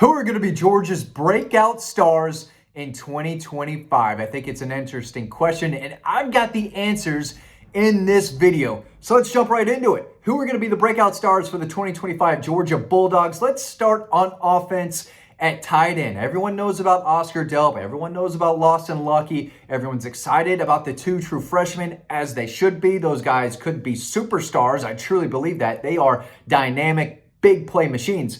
Who are going to be Georgia's breakout stars in 2025? I think it's an interesting question, and I've got the answers in this video. So let's jump right into it. Who are going to be the breakout stars for the 2025 Georgia Bulldogs? Let's start on offense at tight end. Everyone knows about Oscar Delp. Everyone knows about Lawson Lucky. Everyone's excited about the two true freshmen, as they should be. Those guys could be superstars. I truly believe that. They are dynamic, big play machines.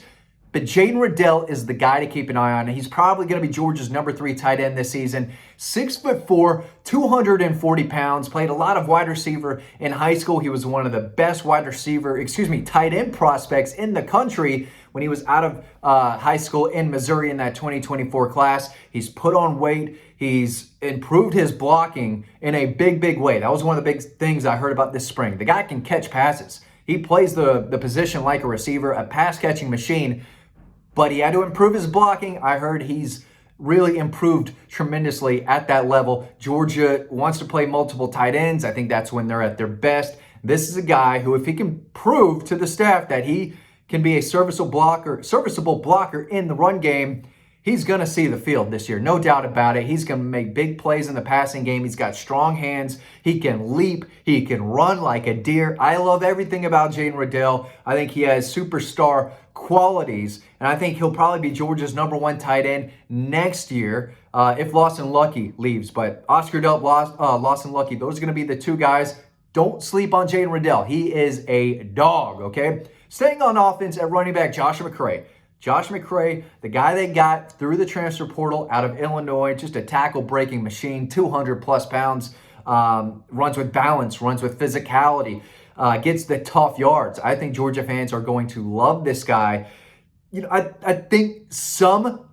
But Jaden Riddell is the guy to keep an eye on. He's probably going to be Georgia's number 3 tight end this season. 6'4", 240 pounds, played a lot of wide receiver in high school. He was one of the best tight end prospects in the country when he was out of high school in Missouri in that 2024 class. He's put on weight. He's improved his blocking in a big way. That was one of the big things I heard about this spring. The guy can catch passes. He plays the position like a receiver, a pass-catching machine. But he had to improve his blocking. I heard he's really improved tremendously at that level. Georgia wants to play multiple tight ends. I think that's when they're at their best. This is a guy who, if he can prove to the staff that he can be a serviceable blocker in the run game, he's going to see the field this year. No doubt about it. He's going to make big plays in the passing game. He's got strong hands. He can leap. He can run like a deer. I love everything about Jaden Riddell. I think he has superstar qualities, and I think he'll probably be Georgia's number 1 tight end next year if Lawson Lucky leaves. But Oscar Delp, Lawson Lucky, those are going to be the two guys. Don't sleep on Jaden Riddell. He is a dog, okay? Staying on offense at running back, Josh McCray. Josh McCray, the guy they got through the transfer portal out of Illinois, just a tackle-breaking machine, 200-plus pounds, runs with balance, runs with physicality, gets the tough yards. I think Georgia fans are going to love this guy. You know, I think some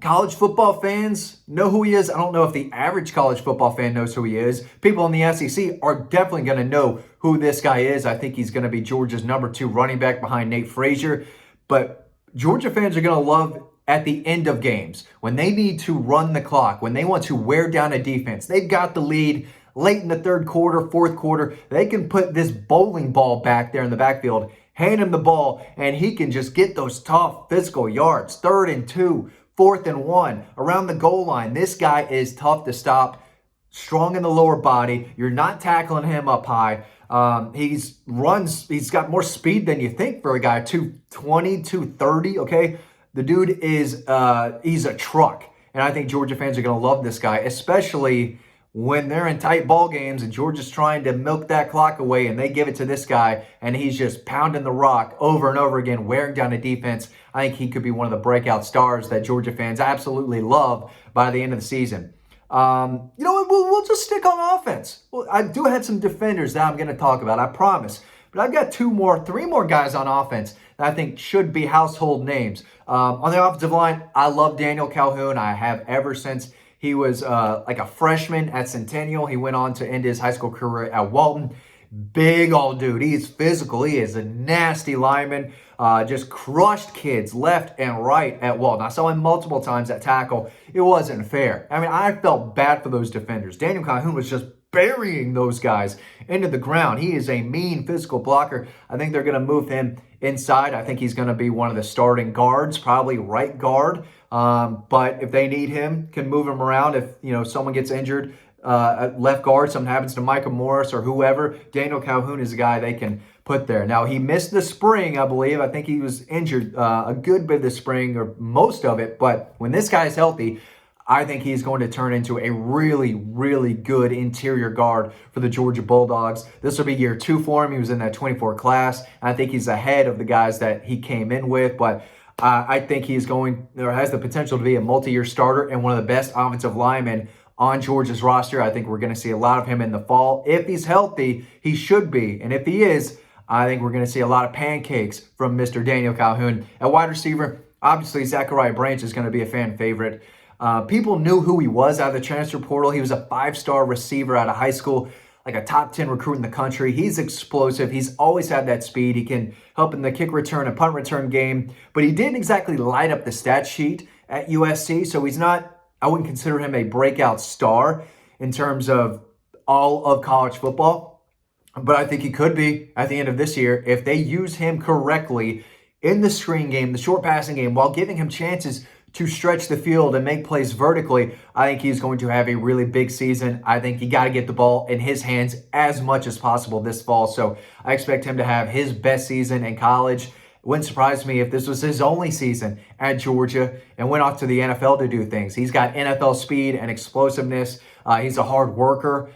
college football fans know who he is. I don't know if the average college football fan knows who he is. People in the SEC are definitely going to know who this guy is. I think he's going to be Georgia's number 2 running back behind Nate Frazier. But Georgia fans are going to love at the end of games, when they need to run the clock, when they want to wear down a defense. They've got the lead late in the third quarter, fourth quarter. They can put this bowling ball back there in the backfield, hand him the ball, and he can just get those tough physical yards. 3rd and 2, 4th and 1, around the goal line. This guy is tough to stop, strong in the lower body. You're not tackling him up high. He's got more speed than you think for a guy, 220, 230, okay? The dude is, he's a truck. And I think Georgia fans are going to love this guy, especially when they're in tight ball games and Georgia's trying to milk that clock away and they give it to this guy and he's just pounding the rock over and over again, wearing down a defense. I think he could be one of the breakout stars that Georgia fans absolutely love by the end of the season. You know what? We'll just stick on offense. Well, I do have some defenders that I'm going to talk about, I promise. But I've got 3 more guys on offense that I think should be household names. On the offensive line, I love Daniel Calhoun. I have ever since he was like a freshman at Centennial. He went on to end his high school career at Walton. Big old dude. He's physical. He is a nasty lineman. Just crushed kids left and right at Walton. I saw him multiple times at tackle. It wasn't fair. I mean, I felt bad for those defenders. Daniel Calhoun was just burying those guys into the ground. He is a mean physical blocker. I think they're going to move him inside. I think he's going to be one of the starting guards, probably right guard. But if they need him, can move him around. If, you know, someone gets injured at left guard, something happens to Micah Morris or whoever, Daniel Calhoun is a guy they can put there. Now, he missed the spring, I believe. I think he was injured a good bit of the spring, or most of it. But when this guy is healthy, I think he's going to turn into a really good interior guard for the Georgia Bulldogs. This will be year 2 for him. He was in that 24 class. I think he's ahead of the guys that he came in with, but I think he's has the potential to be a multi-year starter and one of the best offensive linemen on Georgia's roster. I think we're going to see a lot of him in the fall. If he's healthy, he should be. And if he is, I think we're going to see a lot of pancakes from Mr. Daniel Calhoun. At wide receiver, obviously, Zachariah Branch is going to be a fan favorite. People knew who he was out of the transfer portal. He was a 5-star receiver out of high school, like a top 10 recruit in the country. He's explosive. He's always had that speed. He can help in the kick return and punt return game, but he didn't exactly light up the stat sheet at USC, so he's not, I wouldn't consider him a breakout star in terms of all of college football, but I think he could be at the end of this year. If they use him correctly, in the screen game, the short passing game, while giving him chances to stretch the field and make plays vertically, I think he's going to have a really big season. I think you got to get the ball in his hands as much as possible this fall. So I expect him to have his best season in college. It wouldn't surprise me if this was his only season at Georgia and went off to the NFL to do things. He's got NFL speed and explosiveness. He's a hard worker.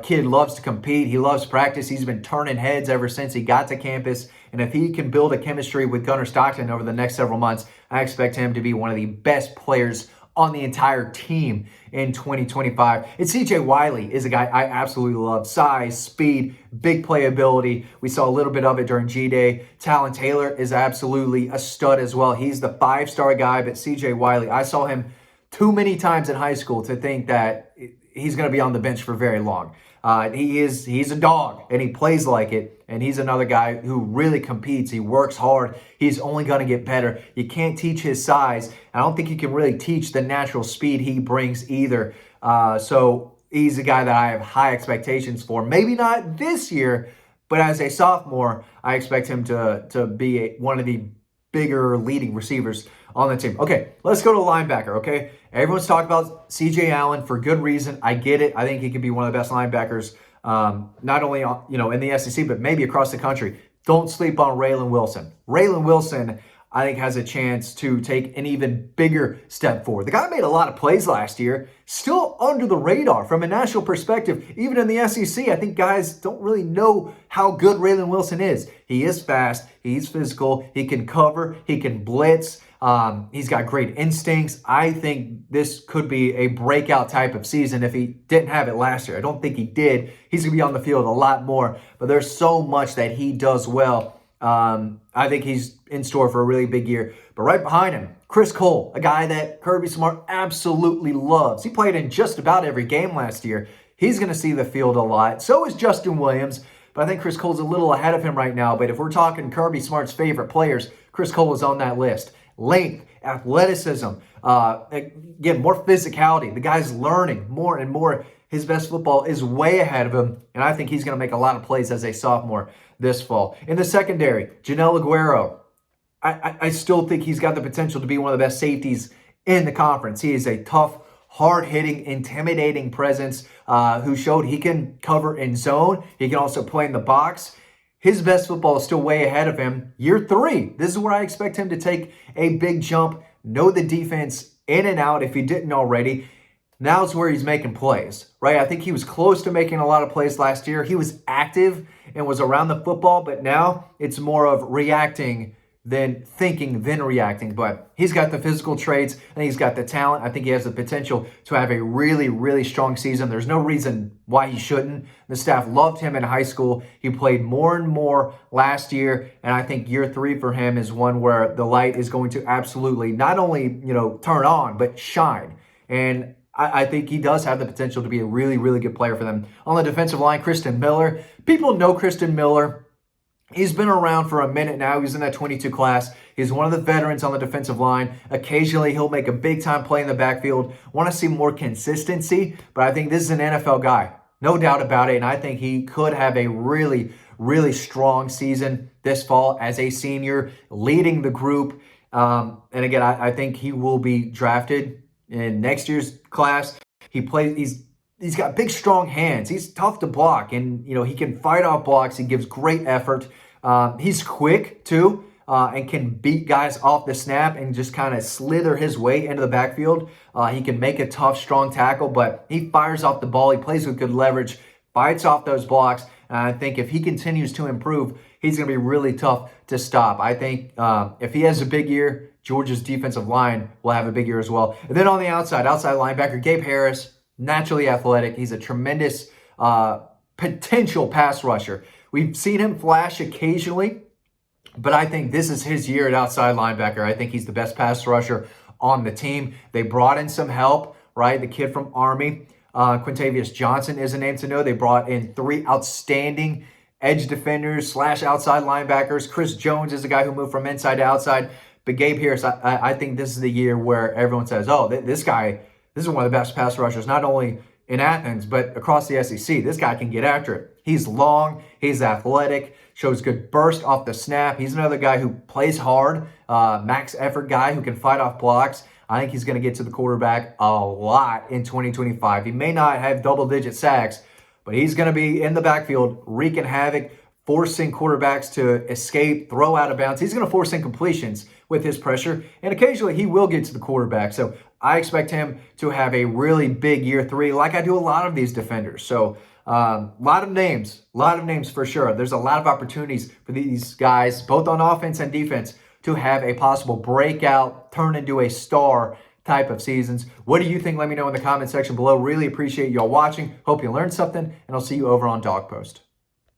Kid loves to compete. He loves practice. He's been turning heads ever since he got to campus. And if he can build a chemistry with Gunnar Stockton over the next several months, I expect him to be one of the best players on the entire team in 2025. And CJ Wiley is a guy I absolutely love. Size, speed, big playability. We saw a little bit of it during G-Day. Talon Taylor is absolutely a stud as well. He's the 5-star guy, but CJ Wiley, I saw him too many times in high school to think that he's going to be on the bench for very long. He's a dog, and he plays like it, and he's another guy who really competes. He works hard. He's only going to get better. You can't teach his size. I don't think you can really teach the natural speed he brings either. So he's a guy that I have high expectations for. Maybe not this year, but as a sophomore, I expect him to be one of the bigger leading receivers on the team. Okay, let's go to linebacker, okay? Everyone's talking about C.J. Allen for good reason. I get it. I think he could be one of the best linebackers, not only in the SEC, but maybe across the country. Don't sleep on Raylan Wilson. Raylan Wilson, I think, has a chance to take an even bigger step forward. The guy made a lot of plays last year, still under the radar from a national perspective. Even in the SEC, I think guys don't really know how good Raylan Wilson is. He is fast. He's physical. He can cover. He can blitz. He's got great instincts. I think this could be a breakout type of season if he didn't have it last year. I don't think he did. He's going to be on the field a lot more, but there's so much that he does well. I think he's in store for a really big year. But right behind him, Chris Cole, a guy that Kirby Smart absolutely loves. He played in just about every game last year. He's going to see the field a lot. So is Justin Williams. But I think Chris Cole's a little ahead of him right now. But if we're talking Kirby Smart's favorite players, Chris Cole is on that list. Length, athleticism, again, more physicality. The guy's learning more and more. His best football is way ahead of him, and I think he's going to make a lot of plays as a sophomore this fall. In the secondary, Janelle Aguero, I still think he's got the potential to be one of the best safeties in the conference. He is a tough, hard-hitting, intimidating presence who showed he can cover in zone. He can also play in the box. His best football is still way ahead of him. Year 3, this is where I expect him to take a big jump, know the defense in and out if he didn't already. Now's where he's making plays, right? I think he was close to making a lot of plays last year. He was active and was around the football, but now it's more of reacting than thinking, then reacting. But he's got the physical traits and he's got the talent. I think he has the potential to have a really, really strong season. There's no reason why he shouldn't. The staff loved him in high school. He played more and more last year. And I think year 3 for him is one where the light is going to absolutely not only, turn on, but shine. And I think he does have the potential to be a really, really good player for them. On the defensive line, Kristen Miller. People know Kristen Miller. He's been around for a minute now. He's in that 22 class. He's one of the veterans on the defensive line. Occasionally, he'll make a big-time play in the backfield. Want to see more consistency, but I think this is an NFL guy. No doubt about it, and I think he could have a really, really strong season this fall as a senior, leading the group. And again, I think he will be drafted in next year's class. He's got big, strong hands. He's tough to block, and he can fight off blocks. He gives great effort. He's quick too, and can beat guys off the snap and just kind of slither his way into the backfield. He can make a tough, strong tackle, but he fires off the ball. He plays with good leverage, fights off those blocks. And I think if he continues to improve, he's going to be really tough to stop. I think if he has a big year, Georgia's defensive line will have a big year as well. And then on the outside linebacker, Gabe Harris, naturally athletic. He's a tremendous potential pass rusher. We've seen him flash occasionally, but I think this is his year at outside linebacker. I think he's the best pass rusher on the team. They brought in some help, right? The kid from Army, Quintavious Johnson is a name to know. They brought in 3 outstanding edge defenders / outside linebackers. Chris Jones is a guy who moved from inside to outside. But Gabe Harris, I think this is the year where everyone says, oh, this guy, this is one of the best pass rushers, not only in Athens, but across the SEC, this guy can get after it. He's long, he's athletic, shows good burst off the snap. He's another guy who plays hard, max effort guy who can fight off blocks. I think he's going to get to the quarterback a lot in 2025. He may not have double-digit sacks, but he's going to be in the backfield wreaking havoc, forcing quarterbacks to escape, throw out of bounds. He's going to force incompletions with his pressure, and occasionally he will get to the quarterback. So I expect him to have a really big year 3, like I do a lot of these defenders. So a lot of names for sure. There's a lot of opportunities for these guys, both on offense and defense, to have a possible breakout, turn into a star type of seasons. What do you think? Let me know in the comment section below. Really appreciate y'all watching. Hope you learned something, and I'll see you over on Dawg Post.